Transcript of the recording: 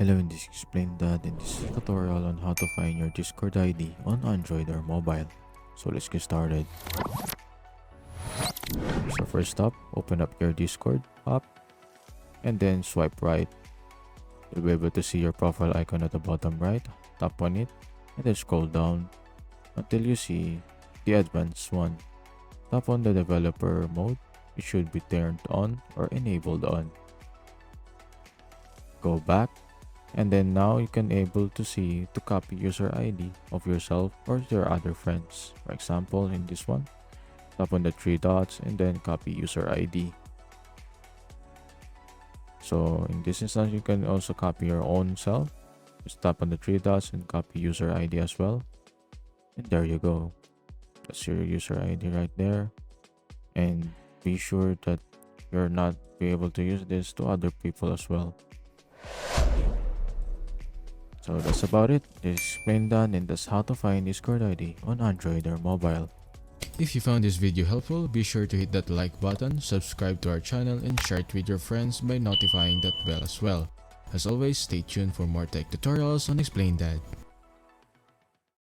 Hello, in this explain that in this tutorial on how to find your Discord ID on Android or mobile. So let's get started. So first up, open up your Discord app and then swipe right. You'll be able to see your profile icon at the bottom right. Tap on it and then scroll down until you see the advanced one. Tap on the developer mode. It should be turned on or enabled on. Go back. And then now you can able to see to copy user ID of yourself or your other friends. For example, in this one, tap on the three dots and then copy user ID. So in this instance, you can also copy your own self. Just tap on the three dots and copy user ID as well. And there you go. That's your user ID right there. And be sure that you're not be able to use this to other people as well. So that's about it. This is explained done, and that's how to find Discord ID on Android or mobile. If you found this video helpful, be sure to hit that like button, subscribe to our channel, and share it with your friends by notifying that bell as well. As always, stay tuned for more tech tutorials on Explain That.